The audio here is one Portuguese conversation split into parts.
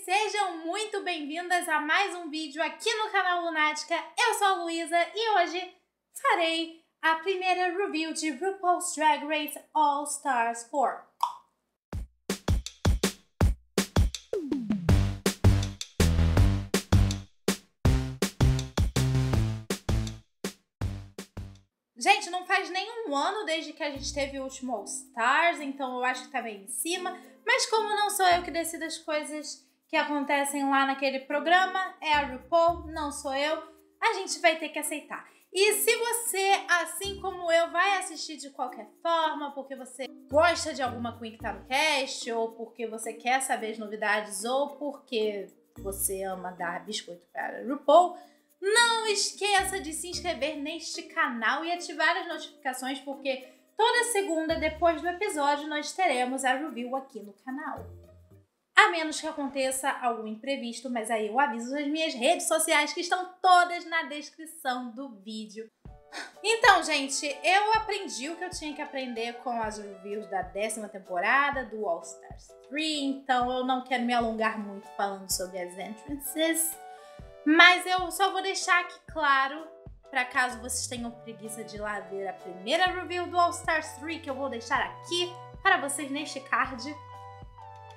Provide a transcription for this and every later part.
sejam muito bem-vindas a mais um vídeo aqui no canal Lunática. Eu sou a Luísa e hoje farei a primeira review de RuPaul's Drag Race All Stars 4. Gente, não faz nem um ano desde que a gente teve o último All Stars, então eu acho que tá bem em cima. Mas como não sou eu que decido as coisas que acontecem lá naquele programa, é a RuPaul, não sou eu, a gente vai ter que aceitar. E se você, assim como eu, vai assistir de qualquer forma, porque você gosta de alguma queen que tá no cast, ou porque você quer saber as novidades, ou porque você ama dar biscoito para a RuPaul, não esqueça de se inscrever neste canal e ativar as notificações, porque toda segunda, depois do episódio, nós teremos a review aqui no canal. A menos que aconteça algum imprevisto, mas aí eu aviso as minhas redes sociais que estão todas na descrição do vídeo. Então, gente, eu aprendi o que eu tinha que aprender com as reviews da 10ª temporada do All Stars 3, então eu não quero me alongar muito falando sobre as entrances. Mas eu só vou deixar aqui claro, para caso vocês tenham preguiça de ir lá ver a primeira review do All Stars 3, que eu vou deixar aqui para vocês neste card.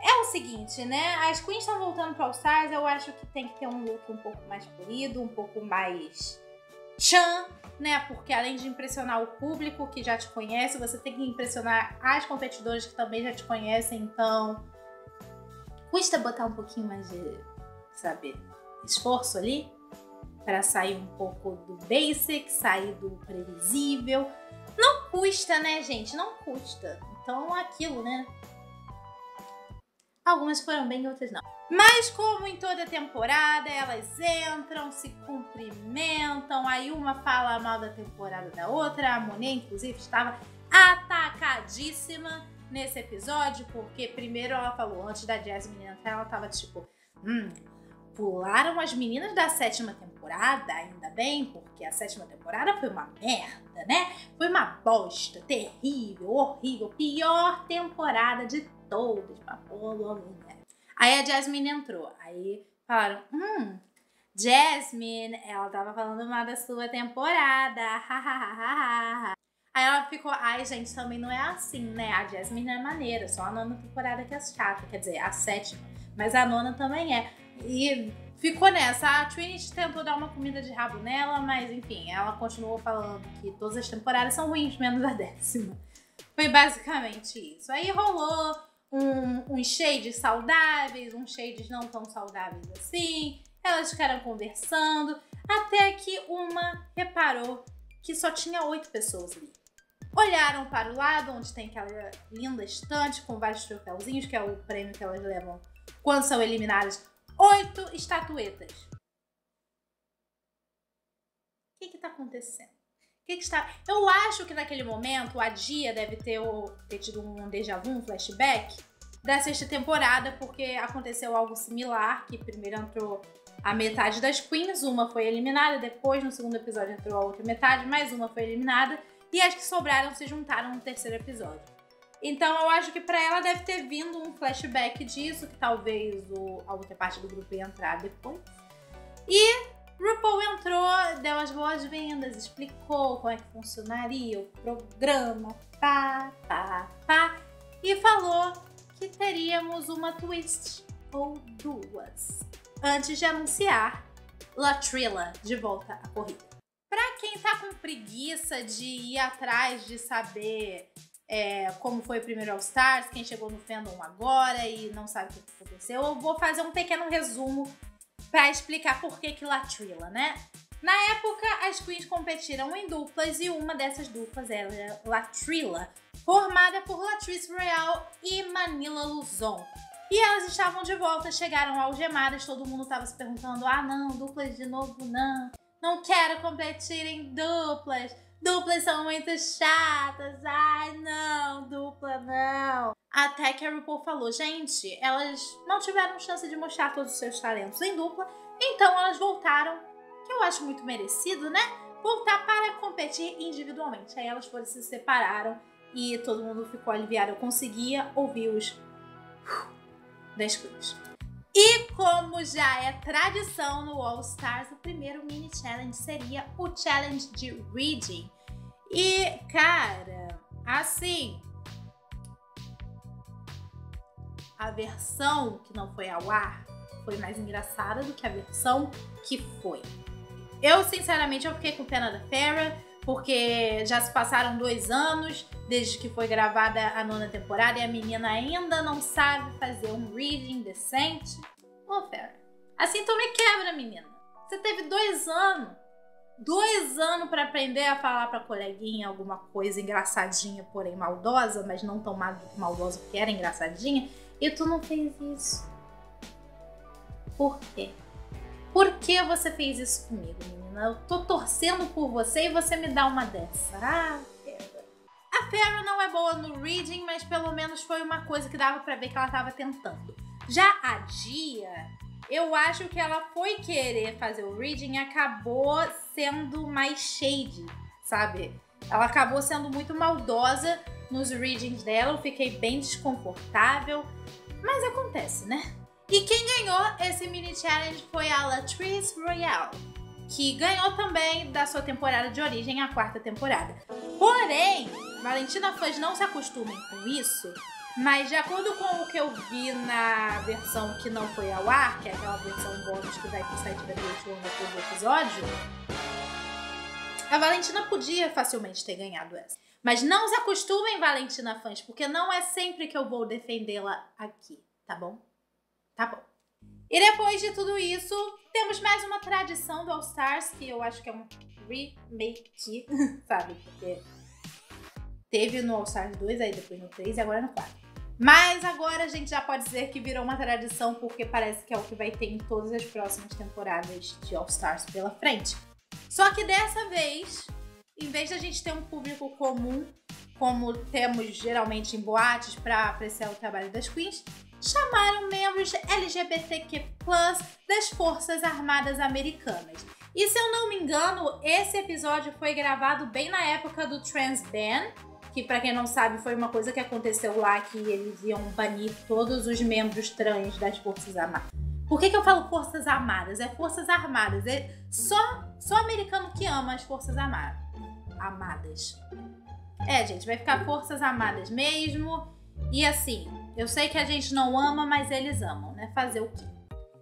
É o seguinte, né? As queens estão voltando para All Stars, eu acho que tem que ter um look um pouco mais polido, um pouco mais tchan, né? Porque além de impressionar o público que já te conhece, você tem que impressionar as competidoras que também já te conhecem, então custa botar um pouquinho mais de, sabe, esforço ali para sair um pouco do basic, sair do previsível. Não custa, né, gente? Não custa. Então, aquilo, né? Algumas foram bem, outras não. Mas como em toda temporada, elas entram, se cumprimentam, aí uma fala mal da temporada da outra. A Monet, inclusive, estava atacadíssima nesse episódio, porque primeiro ela falou, antes da Jasmine entrar, ela tava tipo, pularam as meninas da 7ª temporada, ainda bem, porque a 7ª temporada foi uma merda, né? Foi uma bosta, terrível, horrível, pior temporada de todas. Aí a Jasmine entrou, aí falaram, Jasmine, ela tava falando mal da sua temporada, Aí ela ficou, ai gente, também não é assim, né? A Jasmine é maneira, só a 9ª temporada que é chata, quer dizer, a 7ª, mas a 9ª também é. E ficou nessa. A Trinity tentou dar uma comida de rabo nela, mas enfim, ela continuou falando que todas as temporadas são ruins, menos a 10ª. Foi basicamente isso. Aí rolou uns shades saudáveis, uns shades não tão saudáveis assim. Elas ficaram conversando, até que uma reparou que só tinha 8 pessoas ali. Olharam para o lado, onde tem aquela linda estante com vários troféuzinhos, que é o prêmio que elas levam quando são eliminadas. 8 estatuetas. O que tá acontecendo? Eu acho que naquele momento a Dia deve ter tido um déjà vu, um flashback da 6ª temporada, porque aconteceu algo similar, que primeiro entrou a metade das queens, uma foi eliminada, depois no segundo episódio entrou a outra metade, mais uma foi eliminada, e as que sobraram se juntaram no 3º episódio. Então eu acho que pra ela deve ter vindo um flashback disso, que talvez a outra parte do grupo ia entrar depois. E RuPaul entrou, deu as boas-vindas, explicou como é que funcionaria o programa, e falou que teríamos uma twist ou duas, antes de anunciar Latrilla de volta à corrida. Pra quem tá com preguiça de ir atrás de saber como foi o primeiro All Stars, quem chegou no fandom agora e não sabe o que aconteceu, eu vou fazer um pequeno resumo para explicar por que Latrilla, né? Na época, as queens competiram em duplas e uma dessas duplas era Latrilla, formada por Latrice Royale e Manila Luzon. E elas estavam de volta, chegaram algemadas, todo mundo estava se perguntando, não, duplas de novo, não quero competir em duplas. Duplas são muito chatas, ai não, dupla não. Até que a RuPaul falou, gente, elas não tiveram chance de mostrar todos os seus talentos em dupla, então elas voltaram, que eu acho muito merecido, né? Voltar para competir individualmente. Aí elas foram se separaram e todo mundo ficou aliviado. Eu conseguia ouvir os das queens. E como já é tradição no All Stars, o primeiro mini challenge seria o challenge de reading. E, cara, assim, a versão que não foi ao ar foi mais engraçada do que a versão que foi. Eu, sinceramente, eu fiquei com pena da Farrah, porque já se passaram 2 anos desde que foi gravada a 9ª temporada e a menina ainda não sabe fazer um reading decente. Ô, Farrah, assim tu me quebra, menina. Você teve 2 anos. 2 anos pra aprender a falar pra coleguinha alguma coisa engraçadinha, porém maldosa, mas não tão maldosa porque era engraçadinha, e tu não fez isso. Por quê? Por que você fez isso comigo, menina? Eu tô torcendo por você e você me dá uma dessa. Ah, Farrah. A Farrah não é boa no reading, mas pelo menos foi uma coisa que dava pra ver que ela tava tentando. Já a Gia, eu acho que ela foi querer fazer o reading e acabou sendo mais shady, sabe? Ela acabou sendo muito maldosa nos readings dela, eu fiquei bem desconfortável, mas acontece, né? E quem ganhou esse mini challenge foi a Latrice Royale, que ganhou também da sua temporada de origem, a 4ª temporada. Porém, Valentina fãs não se acostumem com isso, mas de acordo com o que eu vi na versão que não foi ao ar, que é aquela versão bônus que vai pro site da VH1 depois do episódio, a Valentina podia facilmente ter ganhado essa. Mas não se acostumem, Valentina fãs, porque não é sempre que eu vou defendê-la aqui, tá bom? Tá bom. E depois de tudo isso, temos mais uma tradição do All Stars, que eu acho que é um remake, sabe? Porque teve no All Stars 2, aí depois no 3 e agora no 4. Mas agora a gente já pode dizer que virou uma tradição, porque parece que é o que vai ter em todas as próximas temporadas de All Stars pela frente. Só que dessa vez, em vez de a gente ter um público comum, como temos geralmente em boates para apreciar o trabalho das queens, chamaram membros LGBTQ+ das Forças Armadas Americanas. E se eu não me engano, esse episódio foi gravado bem na época do Trans Ban, que pra quem não sabe foi uma coisa que aconteceu lá, que eles iam banir todos os membros trans das Forças Armadas. Por que eu falo Forças Armadas? É Forças Armadas. É só americano que ama as Forças Armadas. É, gente, vai ficar Forças Armadas mesmo. E assim, eu sei que a gente não ama, mas eles amam, né? Fazer o quê?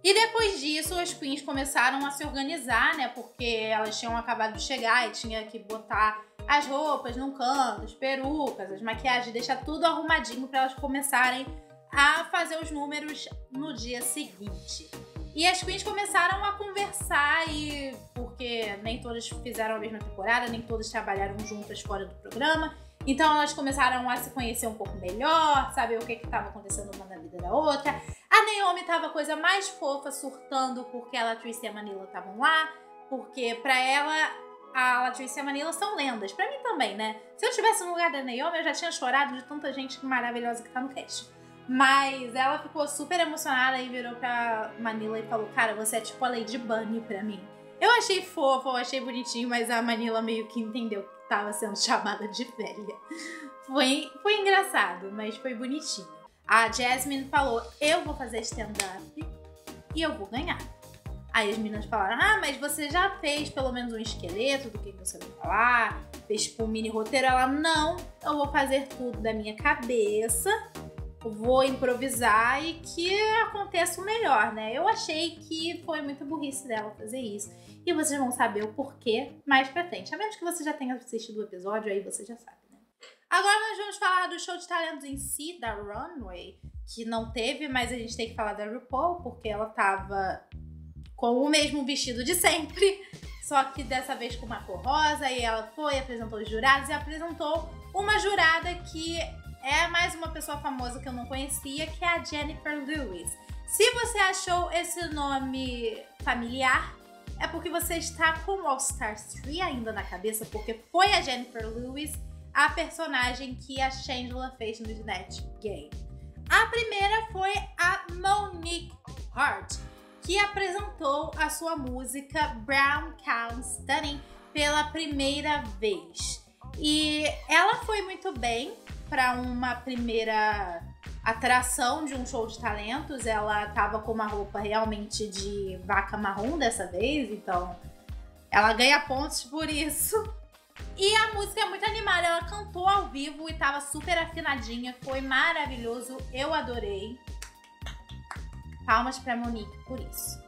E depois disso, as queens começaram a se organizar, né? Porque elas tinham acabado de chegar e tinha que botar as roupas num canto, as perucas, as maquiagens, deixar tudo arrumadinho para elas começarem a fazer os números no dia seguinte. E as queens começaram a conversar, e porque nem todas fizeram a mesma temporada, nem todas trabalharam juntas fora do programa. Então elas começaram a se conhecer um pouco melhor, saber o que estava acontecendo uma na vida da outra. A Naomi tava a coisa mais fofa, surtando porque a Latrice e a Manila estavam lá, porque pra ela a Latrice e a Manila são lendas. Pra mim também, né? Se eu estivesse no lugar da Naomi, eu já tinha chorado de tanta gente maravilhosa que tá no cast. Mas ela ficou super emocionada e virou pra Manila e falou: cara, você é tipo a Lady Bunny pra mim. Eu achei fofo, eu achei bonitinho, mas a Manila meio que entendeu que tava sendo chamada de velha. Foi engraçado, mas foi bonitinho. A Jasmine falou: eu vou fazer stand-up e eu vou ganhar. Aí as meninas falaram: ah, mas você já fez pelo menos um esqueleto do que você vai falar? Fez tipo um mini roteiro? Ela: não, eu vou fazer tudo da minha cabeça, vou improvisar e que aconteça o melhor, né? Eu achei que foi muito burrice dela fazer isso. E vocês vão saber o porquê mais pra frente. A menos que você já tenha assistido o episódio, aí você já sabe, né? Agora nós vamos falar do show de talentos em si, da Runway, que não teve, mas a gente tem que falar da RuPaul, porque ela tava com o mesmo vestido de sempre, só que dessa vez com uma cor rosa, e ela foi, apresentou os jurados e apresentou uma jurada que é mais uma pessoa famosa que eu não conhecia, que é a Jennifer Lewis. Se você achou esse nome familiar, é porque você está com o All Stars 3 ainda na cabeça, porque foi a Jennifer Lewis a personagem que a Shangela fez no Snatch Game. A primeira foi a Monique Hart, que apresentou a sua música Brown Cow Stunning pela primeira vez. E ela foi muito bem para uma primeira atração de um show de talentos. Ela tava com uma roupa realmente de vaca marrom dessa vez, então ela ganha pontos por isso. E a música é muito animada, ela cantou ao vivo e tava super afinadinha, foi maravilhoso, eu adorei. Palmas pra Monique por isso.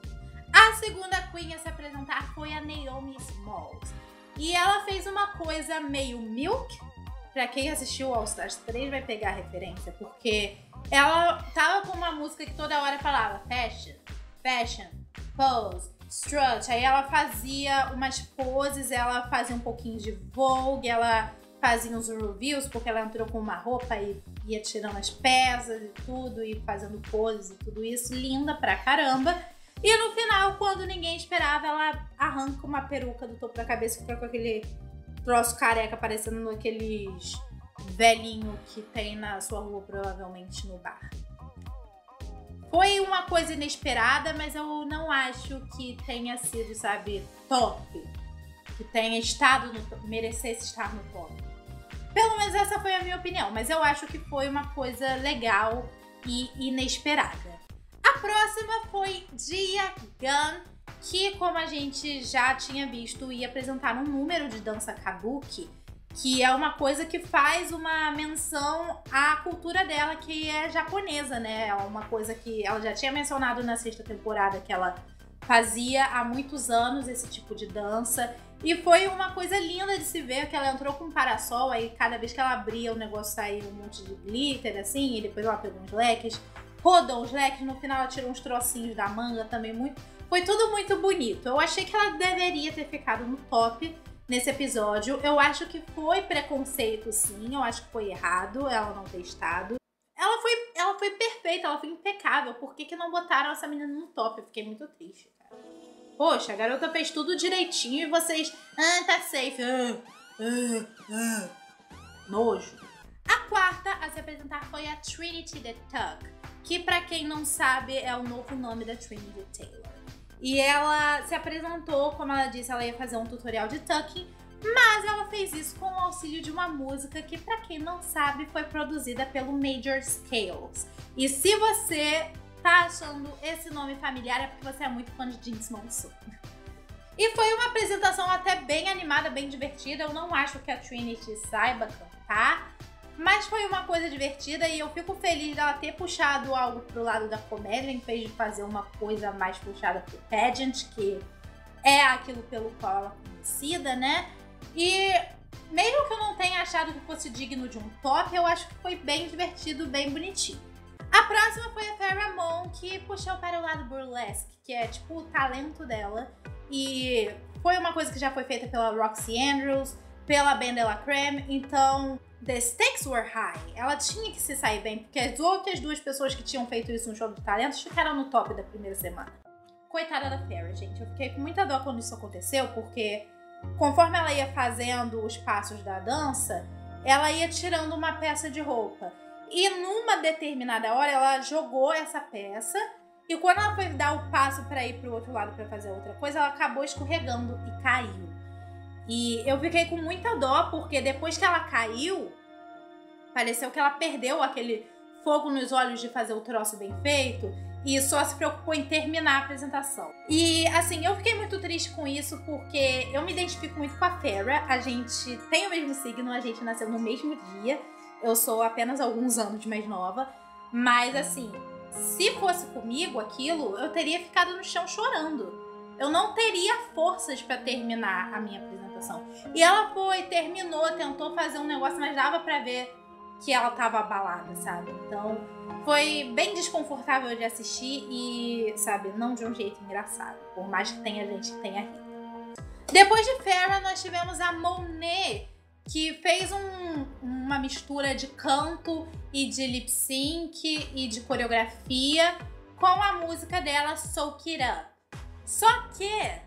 A segunda Queen a se apresentar foi a Naomi Smalls. E ela fez uma coisa meio Milk. Pra quem assistiu All Stars 3 vai pegar a referência, porque ela tava com uma música que toda hora falava fashion, fashion, pose, strut. Aí ela fazia umas poses, ela fazia um pouquinho de Vogue, ela fazia uns reviews, porque ela entrou com uma roupa e ia tirando as peças e tudo, e fazendo poses e tudo isso. Linda pra caramba. E no final, quando ninguém esperava, ela arranca uma peruca do topo da cabeça e fica com aquele troço careca parecendo naqueles velhinho que tem na sua rua, provavelmente no bar. Foi uma coisa inesperada, mas eu não acho que tenha sido, sabe, top. Que tenha estado no top, merecesse estar no top. Pelo menos essa foi a minha opinião, mas eu acho que foi uma coisa legal e inesperada. A próxima foi Gia Gunn, que, como a gente já tinha visto, ia apresentar um número de dança kabuki, que é uma coisa que faz uma menção à cultura dela, que é japonesa, né? É uma coisa que ela já tinha mencionado na 6ª temporada, que ela fazia há muitos anos esse tipo de dança. E foi uma coisa linda de se ver, que ela entrou com um parasol, aí cada vez que ela abria o negócio saía um monte de glitter, assim, e depois ela pegou uns leques, rodou uns leques, no final ela tirou uns trocinhos da manga também, muito... Foi tudo muito bonito. Eu achei que ela deveria ter ficado no top nesse episódio. Eu acho que foi preconceito, sim. Eu acho que foi errado ela não ter estado. Ela foi perfeita, ela foi impecável. Por que não botaram essa menina no top? Eu fiquei muito triste, cara. Poxa, a garota fez tudo direitinho e vocês... tá safe. Nojo. A quarta a se apresentar foi a Trinity the Tuck, que, pra quem não sabe, é o novo nome da Trinity Taylor. E ela se apresentou, como ela disse, ela ia fazer um tutorial de tucking, mas ela fez isso com o auxílio de uma música que, pra quem não sabe, foi produzida pelo Major Scales. E se você tá achando esse nome familiar, é porque você é muito fã de Jinx Monsoon. E foi uma apresentação até bem animada, bem divertida. Eu não acho que a Trinity saiba cantar, mas foi uma coisa divertida e eu fico feliz dela ter puxado algo pro lado da comédia, em vez de fazer uma coisa mais puxada pro pageant, que é aquilo pelo qual ela é conhecida, né? E mesmo que eu não tenha achado que fosse digno de um top, eu acho que foi bem divertido, bem bonitinho. A próxima foi a Farrah Moon, que puxou para o lado burlesque, que é tipo o talento dela. E foi uma coisa que já foi feita pela Roxy Andrews, pela Ben de la Creme, então the stakes were high. Ela tinha que se sair bem, porque as outras duas pessoas que tinham feito isso no show de talentos ficaram no top da primeira semana. Coitada da Farrah, gente. Eu fiquei com muita dó quando isso aconteceu, porque conforme ela ia fazendo os passos da dança, ela ia tirando uma peça de roupa. E numa determinada hora, ela jogou essa peça, e quando ela foi dar o passo para ir pro outro lado para fazer outra coisa, ela acabou escorregando e caiu. E eu fiquei com muita dó, porque depois que ela caiu, pareceu que ela perdeu aquele fogo nos olhos de fazer o troço bem feito e só se preocupou em terminar a apresentação. E, assim, eu fiquei muito triste com isso, porque eu me identifico muito com a Farrah. A gente tem o mesmo signo, a gente nasceu no mesmo dia. Eu sou apenas alguns anos mais nova. Mas, assim, se fosse comigo aquilo, eu teria ficado no chão chorando. Eu não teria forças pra terminar a minha apresentação. E ela foi, terminou, tentou fazer um negócio, mas dava pra ver que ela tava abalada, sabe? Então, foi bem desconfortável de assistir e, sabe, não de um jeito engraçado. Por mais que tenha gente que tenha rido. Depois de Farrah, nós tivemos a Monet, que fez uma mistura de canto e de lip sync e de coreografia com a música dela, Soak It Up. Só que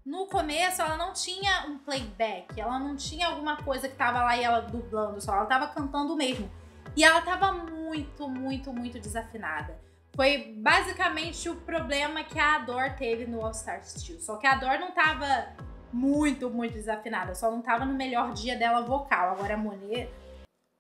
no começo ela não tinha um playback, ela não tinha alguma coisa que tava lá e ela dublando só, ela tava cantando mesmo. E ela tava muito, muito, muito desafinada. Foi basicamente o problema que a Adore teve no All Stars 2. Só que a Adore não tava muito, muito desafinada, só não tava no melhor dia dela vocal. Agora a Monet,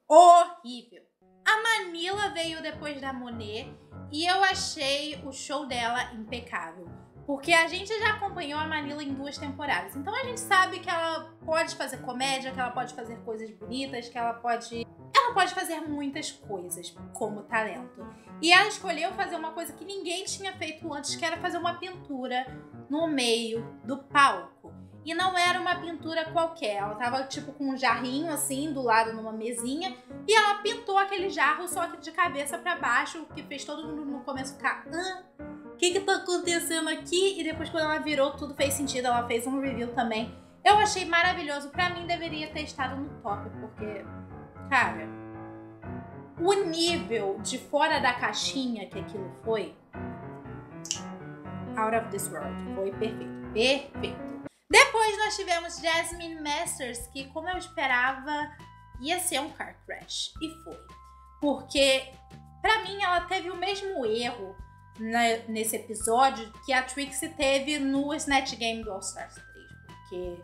horrível. A Manila veio depois da Monet e eu achei o show dela impecável. Porque a gente já acompanhou a Manila em 2 temporadas. Então a gente sabe que ela pode fazer comédia, que ela pode fazer coisas bonitas, que ela pode fazer muitas coisas como talento. E ela escolheu fazer uma coisa que ninguém tinha feito antes, que era fazer uma pintura no meio do palco. E não era uma pintura qualquer. Ela tava tipo com um jarrinho assim do lado numa mesinha e ela pintou aquele jarro só que de cabeça pra baixo, que fez todo mundo no começo ficar o que tá acontecendo aqui? E depois quando ela virou tudo fez sentido. Ela fez um review também. Eu achei maravilhoso. Pra mim deveria ter estado no top, porque, cara, o nível de fora da caixinha que aquilo foi, out of this world, foi perfeito, perfeito. Depois nós tivemos Jasmine Masters, que como eu esperava, ia ser um car crash. E foi. Porque, pra mim, ela teve o mesmo erro nesse episódio que a Trixie teve no Snatch Game do All Stars 3. Porque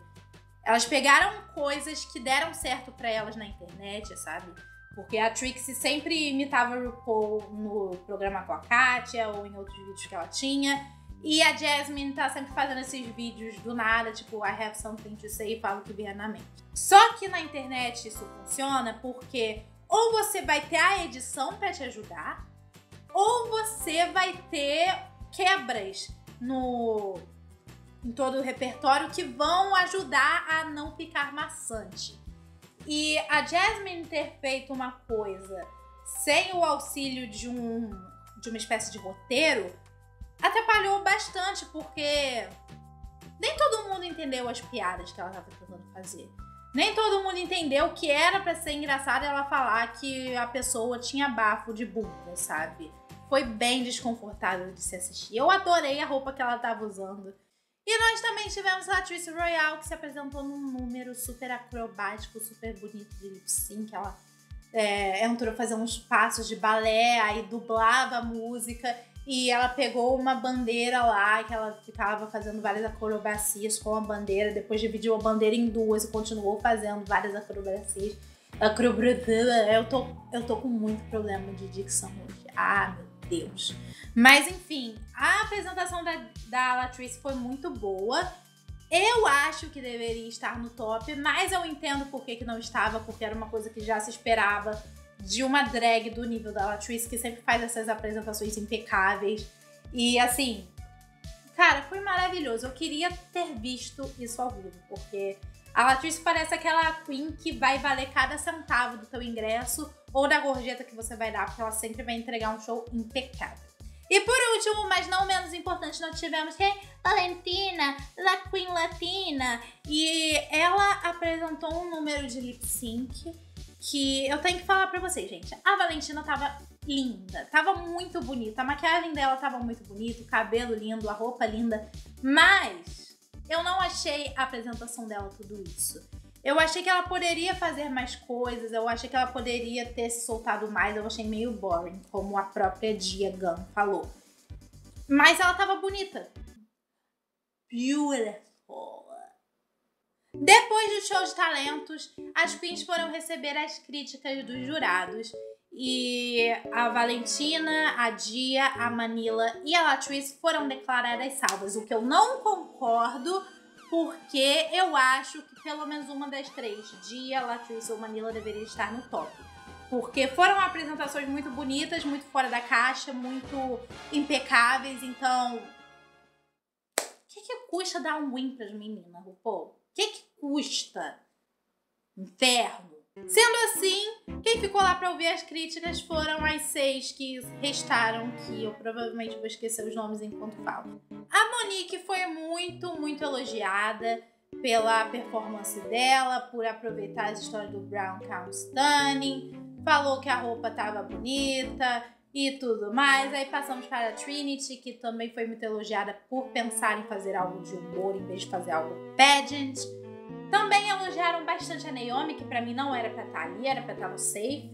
elas pegaram coisas que deram certo pra elas na internet, sabe? Porque a Trixie sempre imitava a RuPaul no programa com a Kátia ou em outros vídeos que ela tinha. E a Jasmine tá sempre fazendo esses vídeos do nada, tipo, I have something to say e fala o que vier na mente. Só que na internet isso funciona porque ou você vai ter a edição pra te ajudar, ou você vai ter quebras em todo o repertório que vão ajudar a não ficar maçante. E a Jasmine ter feito uma coisa sem o auxílio de uma espécie de roteiro atrapalhou bastante, porque nem todo mundo entendeu as piadas que ela estava tentando fazer. Nem todo mundo entendeu que era pra ser engraçado ela falar que a pessoa tinha bafo de bunda, sabe? Foi bem desconfortável de se assistir. Eu adorei a roupa que ela tava usando. E nós também tivemos a Trixie Royale, que se apresentou num número super acrobático, super bonito de lip sync. Ela entrou a fazer uns passos de balé, aí dublava a música. E ela pegou uma bandeira lá, que ela ficava fazendo várias acrobacias com a bandeira. Depois dividiu a bandeira em 2 e continuou fazendo várias acrobacias. Eu tô com muito problema de dicção hoje. Ah, meu Deus. Mas enfim, a apresentação da Latrice foi muito boa. Eu acho que deveria estar no top, mas eu entendo por que não estava, porque era uma coisa que já se esperava de uma drag do nível da Latrice, que sempre faz essas apresentações impecáveis. E assim, cara, foi maravilhoso. Eu queria ter visto isso ao vivo, porque a Latrice parece aquela queen que vai valer cada centavo do teu ingresso ou da gorjeta que você vai dar, porque ela sempre vai entregar um show impecável. E por último, mas não menos importante, nós tivemos Valentina, La Queen Latina. E ela apresentou um número de lip sync que eu tenho que falar pra vocês, gente. A Valentina tava linda, tava muito bonita. A maquiagem dela tava muito bonita, o cabelo lindo, a roupa linda. Mas eu não achei a apresentação dela tudo isso. Eu achei que ela poderia fazer mais coisas, eu achei que ela poderia ter se soltado mais, eu achei meio boring, como a própria Gia Gunn falou. Mas ela tava bonita. Beautiful. Depois do show de talentos, as queens foram receber as críticas dos jurados. E a Valentina, a Gia, a Manila e a Latrice foram declaradas salvas. O que eu não concordo, porque eu acho que pelo menos uma das 3, Gia, Latrice ou Manila, deveria estar no top. Porque foram apresentações muito bonitas, muito fora da caixa, muito impecáveis. Então, o que custa dar um win pras meninas, RuPaul? O que custa? Inferno. Sendo assim, quem ficou lá pra ouvir as críticas foram as 6 que restaram, que eu provavelmente vou esquecer os nomes enquanto falo. A Monique foi muito elogiada pela performance dela, por aproveitar as histórias do Brown Count Stunning, falou que a roupa tava bonita e tudo mais. Aí passamos para a Trinity, que também foi muito elogiada por pensar em fazer algo de humor em vez de fazer algo pageant. Também elogiaram bastante a Naomi, que pra mim não era pra estar ali, era pra estar no safe.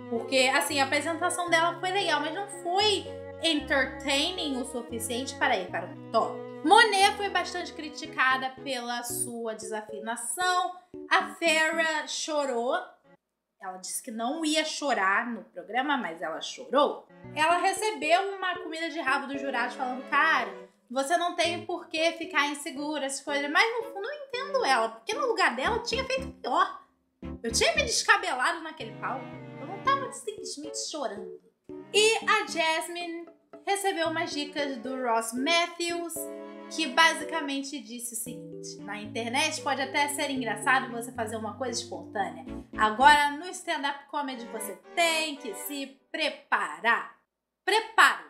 Porque, assim, a apresentação dela foi legal, mas não foi entertaining o suficiente para ir para o top. Monet foi bastante criticada pela sua desafinação. A Farrah chorou Ela disse que não ia chorar no programa, mas ela chorou. Ela recebeu uma comida de rabo dos jurados falando, cara, você não tem por que ficar insegura, essas coisas. Mas no fundo eu entendo ela, porque no lugar dela eu tinha feito pior. Eu tinha me descabelado naquele palco. Eu não tava simplesmente chorando. E a Jasmine recebeu umas dicas do Ross Matthews, que basicamente disse o seguinte: na internet pode até ser engraçado você fazer uma coisa espontânea. Agora, no stand-up comedy você tem que se preparar. Preparo.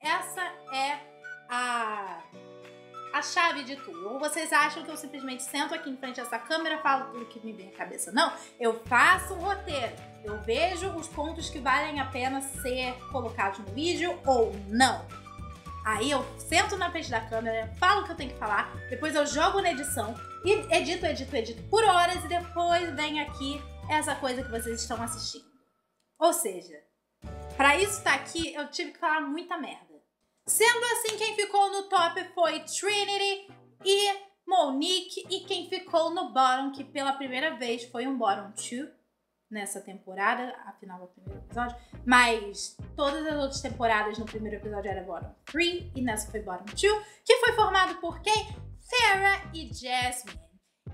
Essa é a chave de tudo. Ou vocês acham que eu simplesmente sento aqui em frente a essa câmera e falo tudo que me vem à cabeça? Não, eu faço um roteiro. Eu vejo os pontos que valem a pena ser colocados no vídeo ou não. Aí eu sento na frente da câmera, falo o que eu tenho que falar, depois eu jogo na edição e edito por horas e depois vem aqui essa coisa que vocês estão assistindo. Ou seja, pra isso estar aqui, eu tive que falar muita merda. Sendo assim, quem ficou no top foi Trinity e Monique, e quem ficou no bottom, que pela primeira vez foi um bottom 2 nessa temporada, afinal do primeiro episódio, mas todas as outras temporadas no primeiro episódio era bottom 3 e nessa foi bottom 2, que foi formado por quem? Farrah e Jasmine.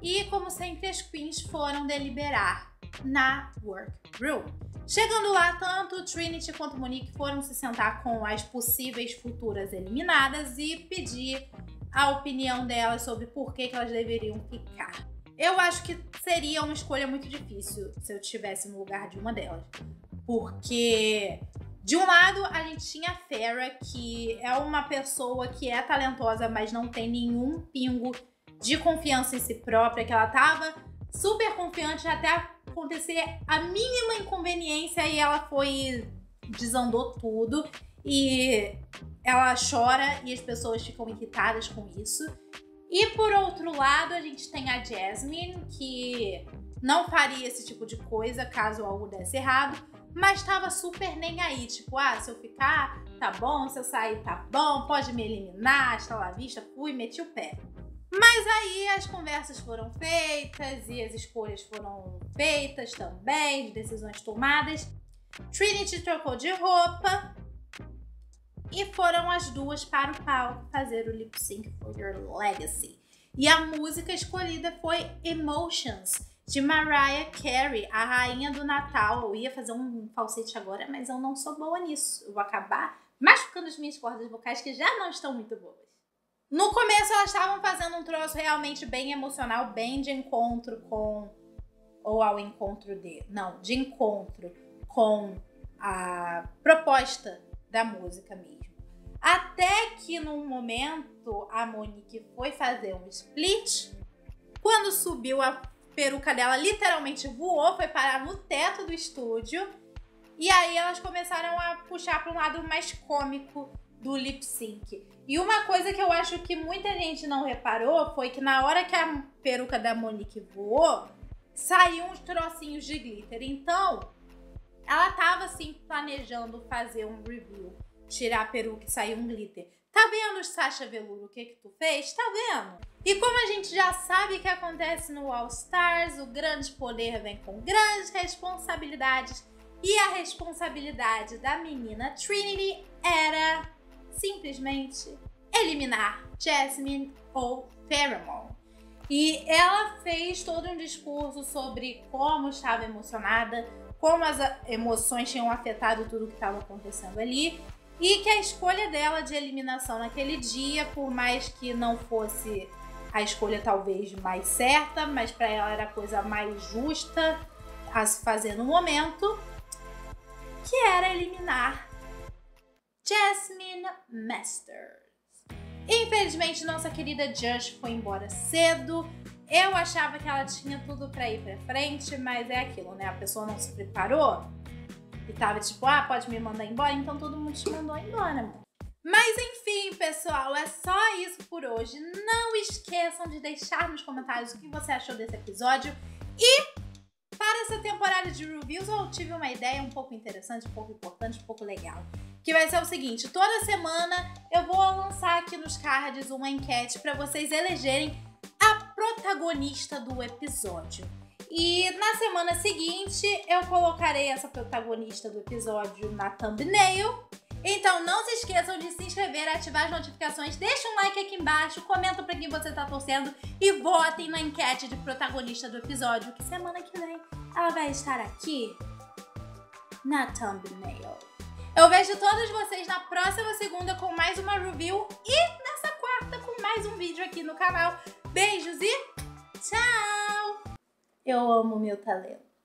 E como sempre, as queens foram deliberar na workroom. Chegando lá, tanto Trinity quanto Monique foram se sentar com as possíveis futuras eliminadas e pedir a opinião delas sobre por que elas deveriam ficar. Eu acho que seria uma escolha muito difícil se eu estivesse no lugar de uma delas. Porque, de um lado, a gente tinha a Farrah, que é uma pessoa que é talentosa, mas não tem nenhum pingo de confiança em si própria, que ela tava super confiante até acontecer a mínima inconveniência e ela desandou tudo. E ela chora e as pessoas ficam irritadas com isso. E por outro lado, a gente tem a Jasmine, que não faria esse tipo de coisa caso algo desse errado, mas tava super nem aí, tipo, se eu ficar, tá bom, se eu sair, tá bom, pode me eliminar, está lá vista, fui, meti o pé. Mas aí as conversas foram feitas e as escolhas foram feitas também, decisões tomadas. Trinity trocou de roupa e foram as duas para o palco fazer o lip sync for Your Legacy. E a música escolhida foi Emotions, de Mariah Carey, a rainha do Natal. Eu ia fazer um falsete agora, mas eu não sou boa nisso. Eu vou acabar machucando as minhas cordas vocais, que já não estão muito boas. No começo elas estavam fazendo um troço realmente bem emocional, bem de encontro com... Ou ao encontro de... Não, de encontro com a proposta da música mesmo. Até que num momento a Monique foi fazer um split. Quando subiu, a peruca dela literalmente voou, foi parar no teto do estúdio. E aí elas começaram a puxar para um lado mais cômico do lip sync. E uma coisa que eu acho que muita gente não reparou foi que na hora que a peruca da Monique voou, saiu uns trocinhos de glitter. Então, ela tava assim planejando fazer um review, tirar a peruca e sair um glitter. Tá vendo, Sasha Velour, o que tu fez? Tá vendo? E como a gente já sabe que acontece no All Stars, o grande poder vem com grandes responsabilidades. E a responsabilidade da menina Trinity era simplesmente eliminar Jasmine ou Pheromone. E ela fez todo um discurso sobre como estava emocionada, como as emoções tinham afetado tudo que estava acontecendo ali, e que a escolha dela de eliminação naquele dia, por mais que não fosse a escolha talvez mais certa, mas para ela era a coisa mais justa a se fazer no momento, que era eliminar Jasmine Masters. Infelizmente, nossa querida Judge foi embora cedo. Eu achava que ela tinha tudo pra ir pra frente, mas é aquilo, né? A pessoa não se preparou e tava tipo, pode me mandar embora, então todo mundo te mandou embora, amor. Mas enfim, pessoal, é só isso por hoje. Não esqueçam de deixar nos comentários o que você achou desse episódio. E para essa temporada de reviews, eu tive uma ideia um pouco interessante, um pouco importante, um pouco legal. Que vai ser o seguinte, toda semana eu vou lançar aqui nos cards uma enquete para vocês elegerem a protagonista do episódio. E na semana seguinte eu colocarei essa protagonista do episódio na thumbnail. Então não se esqueçam de se inscrever, ativar as notificações, deixa um like aqui embaixo, comenta pra quem você tá torcendo e votem na enquete de protagonista do episódio, que semana que vem ela vai estar aqui na thumbnail. Eu vejo todos vocês na próxima segunda com mais uma review e nessa quarta com mais um vídeo aqui no canal. Beijos e tchau! Eu amo meu talento.